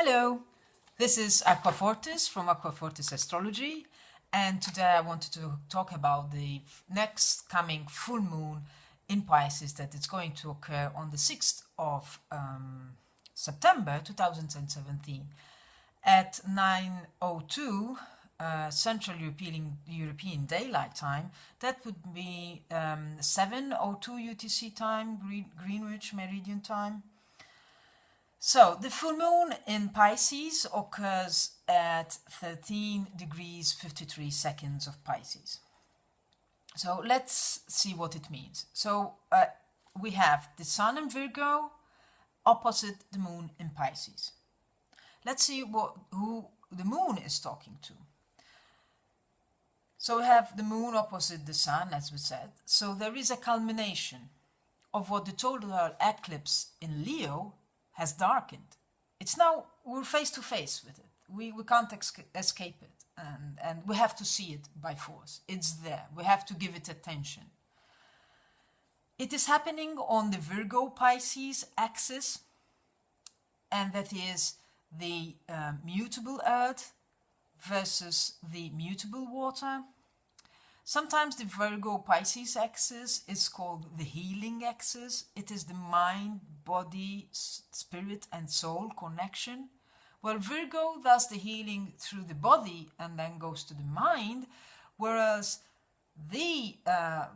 Hello, this is Aquafortis from Aquafortis Astrology, and today I wanted to talk about the next coming full moon in Pisces that is going to occur on the 6th of September 2017 at 9:02 Central European Daylight Time. That would be 7:02 UTC time, Greenwich Meridian Time. So, the full moon in Pisces occurs at 13 degrees 53 seconds of Pisces. So, let's see what it means. So, we have the Sun in Virgo opposite the moon in Pisces. Let's see who the moon is talking to. So, we have the moon opposite the Sun, as we said. So, there is a culmination of what the total eclipse in Leo has darkened. It's now, we're face to face with it. We can't escape it, and we have to see it by force. It's there. We have to give it attention. It is happening on the Virgo-Pisces axis, and that is the mutable Earth versus the mutable water. Sometimes the Virgo-Pisces axis is called the healing axis. It is the mind, body, spirit and soul connection. Well, Virgo does the healing through the body and then goes to the mind, whereas the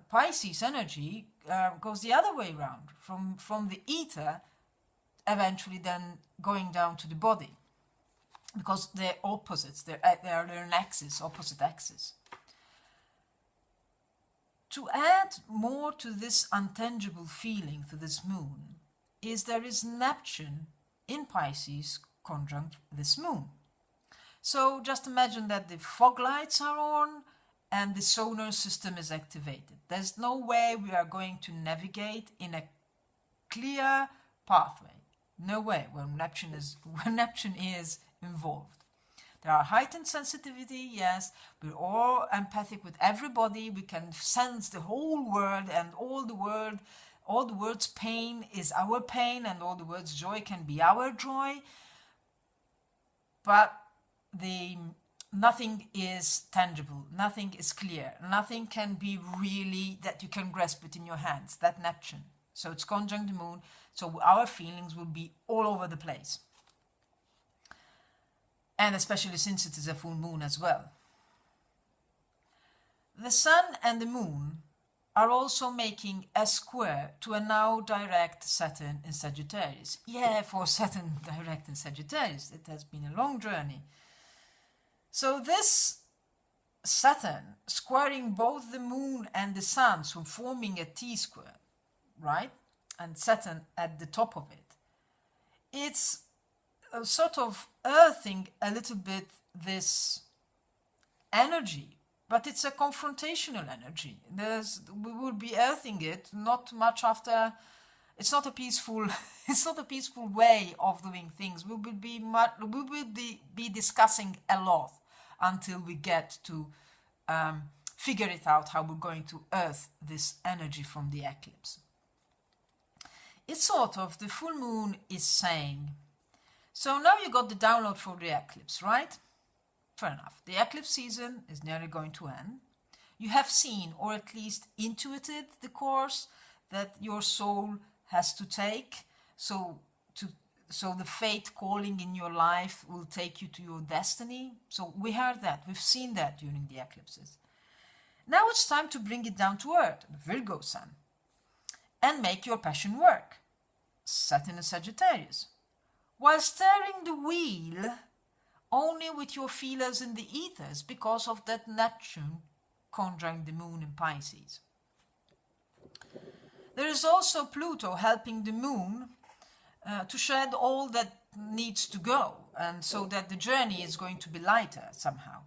Pisces energy goes the other way around, from the ether, eventually then going down to the body, because they're opposites, they're an axis, opposite axis. To add more to this intangible feeling to this moon there is Neptune in Pisces conjunct this moon. So just imagine that the fog lights are on and the sonar system is activated. There's no way we are going to navigate in a clear pathway. No way when Neptune is involved. There are heightened sensitivity, yes, we're all empathic with everybody, we can sense the whole world, and all the world's pain is our pain, and all the world's joy can be our joy, but nothing is tangible, nothing is clear, nothing can be really that you can grasp it in your hands, that Neptune. So it's conjunct the moon, so our feelings will be all over the place. And especially since it is a full moon as well. The Sun and the Moon are also making a square to a now direct Saturn in Sagittarius. Yeah, for Saturn direct in Sagittarius, it has been a long journey. So this Saturn squaring both the Moon and the Sun, so forming a T-square, right? And Saturn at the top of it. It's sort of earthing a little bit this energy, but it's a confrontational energy. We will be earthing it not much after. It's not a peaceful way of doing things. We will be discussing a lot until we get to figure it out how we're going to earth this energy from the eclipse. It's sort of, the full moon is saying, so now you got the download for the eclipse, right? Fair enough. The eclipse season is nearly going to end. You have seen, or at least intuited, the course that your soul has to take. So the fate calling in your life will take you to your destiny. So we heard that. We've seen that during the eclipses. Now it's time to bring it down to earth, the Virgo sun, and make your passion work. Saturn and Sagittarius. While steering the wheel only with your feelers in the ethers because of that Neptune conjunct the moon in Pisces. There is also Pluto helping the moon to shed all that needs to go, and so that the journey is going to be lighter somehow.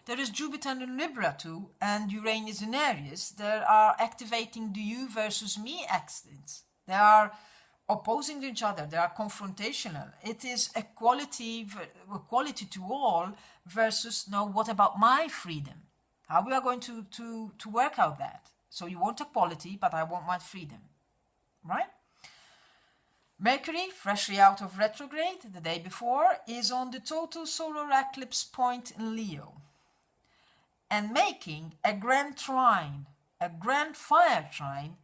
There is Jupiter in Libra too, and Uranus in Aries. They are activating the you versus me axis. They are opposing each other, they are confrontational. It is equality to all versus, no, what about my freedom? How we are going to work out that? So you want equality, but I want my freedom, right? Mercury, freshly out of retrograde the day before, is on the total solar eclipse point in Leo and making a grand trine, a grand fire trine,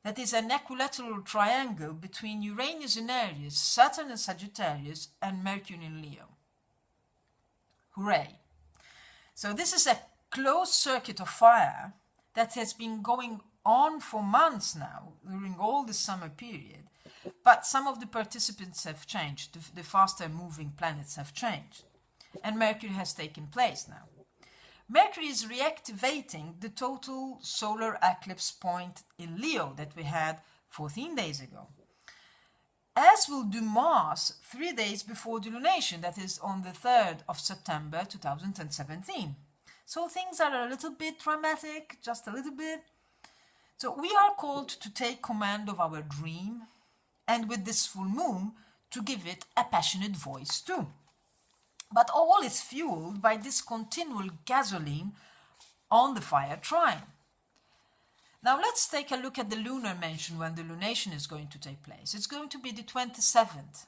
that is an equilateral triangle between Uranus in Aries, Saturn in Sagittarius, and Mercury in Leo. Hooray! So this is a closed circuit of fire that has been going on for months now, during all the summer period, but some of the participants have changed, the faster moving planets have changed, and Mercury has taken place now. Mercury is reactivating the total solar eclipse point in Leo that we had 14 days ago, as will do Mars 3 days before the lunation, that is on the 3rd of September 2017. So things are a little bit dramatic, just a little bit. So we are called to take command of our dream, and with this full moon, to give it a passionate voice too. But all is fueled by this continual gasoline on the fire trine. Now let's take a look at the lunar mention when the lunation is going to take place. It's going to be the 27th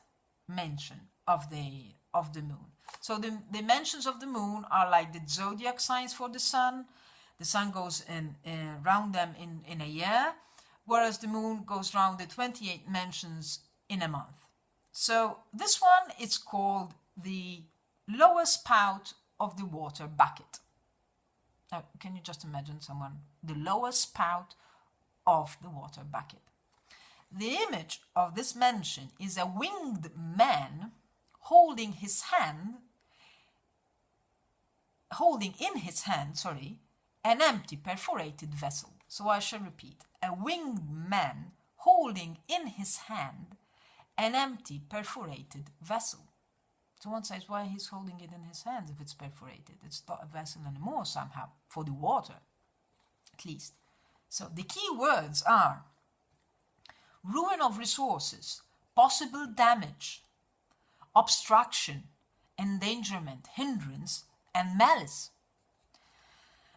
mention of the moon. So the mentions of the moon are like the zodiac signs for the sun. The sun goes around them in a year, whereas the moon goes round the 28 mentions in a month. So this one is called the lower spout of the water bucket. Now, can you just imagine someone? The lower spout of the water bucket. The image of this mention is a winged man holding in his hand, an empty perforated vessel. So I shall repeat, a winged man holding in his hand an empty perforated vessel. So one says, why he's holding it in his hands if it's perforated? It's not a vessel anymore somehow, for the water, at least. So the key words are ruin of resources, possible damage, obstruction, endangerment, hindrance, and malice.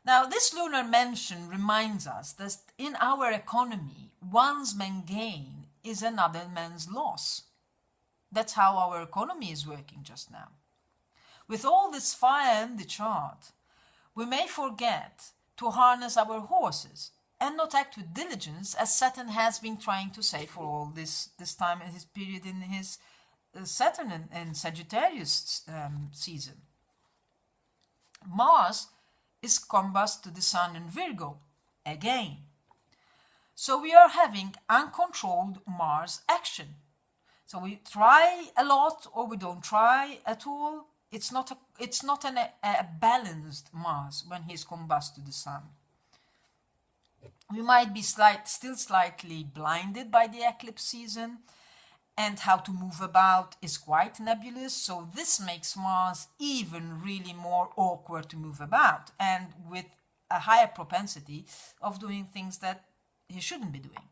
Now, this lunar mention reminds us that in our economy, one's main gain is another man's loss. That's how our economy is working just now. With all this fire in the chart, we may forget to harness our horses and not act with diligence, as Saturn has been trying to say for all this time in his period in his Saturn and Sagittarius season. Mars is combust to the Sun in Virgo again. So we are having uncontrolled Mars action. So we try a lot or we don't try at all. It's not a balanced Mars when he's combust to the Sun. We might be still slightly blinded by the eclipse season, and how to move about is quite nebulous, so this makes Mars even really more awkward to move about, and with a higher propensity of doing things that he shouldn't be doing.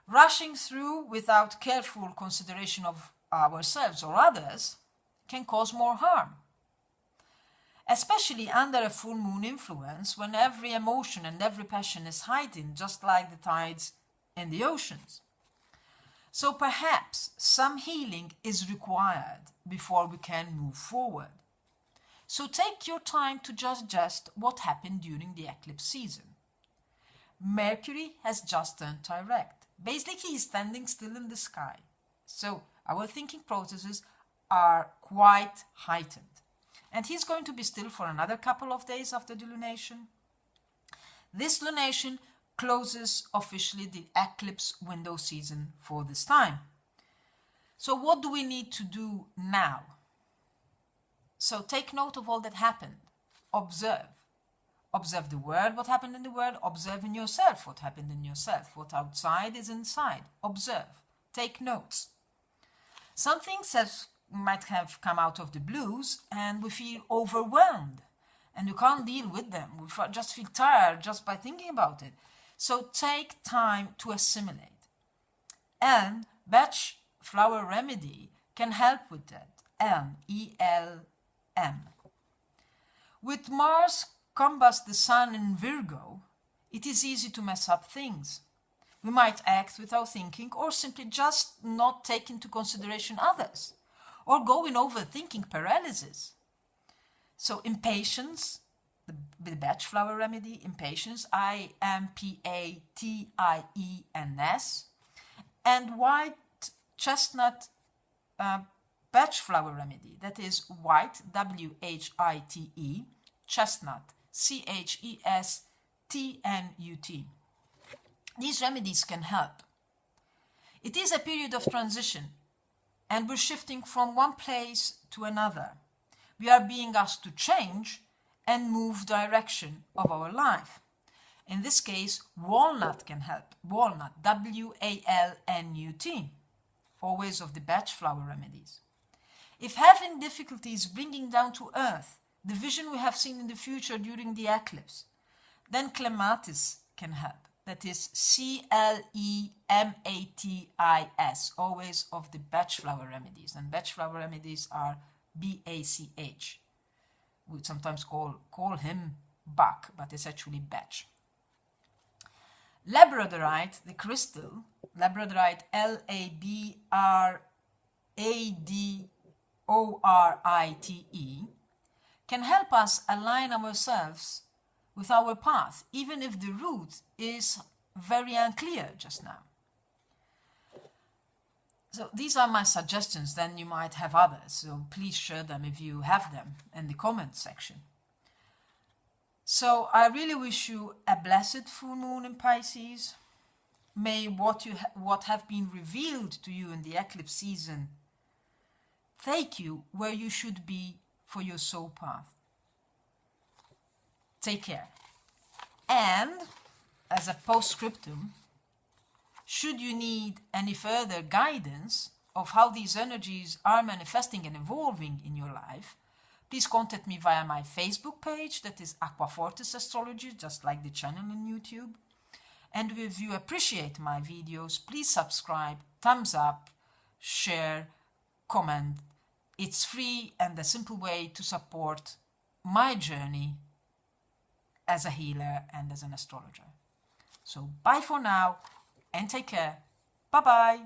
Rushing through without careful consideration of ourselves or others can cause more harm, especially under a full moon influence, when every emotion and every passion is heightened, just like the tides in the oceans. So perhaps some healing is required before we can move forward. So take your time to just what happened during the eclipse season. Mercury has just turned direct. Basically, he's standing still in the sky. So our thinking processes are quite heightened. And he's going to be still for another couple of days after the lunation. This lunation closes officially the eclipse window season for this time. So what do we need to do now? So take note of all that happened. Observe. Observe the world, what happened in the world. Observe in yourself what happened in yourself. What outside is inside. Observe. Take notes. Some things might have come out of the blues and we feel overwhelmed and you can't deal with them. We just feel tired just by thinking about it. So take time to assimilate. And Batch Flower Remedy can help with that. ELM. With Mars combust the Sun in Virgo, it is easy to mess up things. We might act without thinking, or simply just not take into consideration others, or go in overthinking paralysis. So impatience, the Batch flower remedy, impatience, IMPATIENS, and white chestnut Batch flower remedy, that is white, WHITE, chestnut, CHESTNUT. These remedies can help. It is a period of transition, and we're shifting from one place to another. We are being asked to change and move direction of our life. In this case, walnut can help. Walnut, WALNUT, always of the Batch flower remedies. If having difficulties bringing down to earth the vision we have seen in the future during the eclipse, then clematis can help. That is CLEMATIS, always of the Batch flower remedies. And Batch flower remedies are BACH. We sometimes call him Bach, but it's actually Batch. Labradorite, the crystal, Labradorite, LABRADORITE, can help us align ourselves with our path, even if the route is very unclear just now. So these are my suggestions, then you might have others, so please share them if you have them in the comment section. So I really wish you a blessed full moon in Pisces. May what have been revealed to you in the eclipse season take you where you should be for your soul path. Take care. And as a postscriptum, should you need any further guidance of how these energies are manifesting and evolving in your life, please contact me via my Facebook page, that is Aquafortis Astrology, just like the channel on YouTube. And if you appreciate my videos, please subscribe, thumbs up, share, comment. It's free and a simple way to support my journey as a healer and as an astrologer. So bye for now and take care. Bye-bye.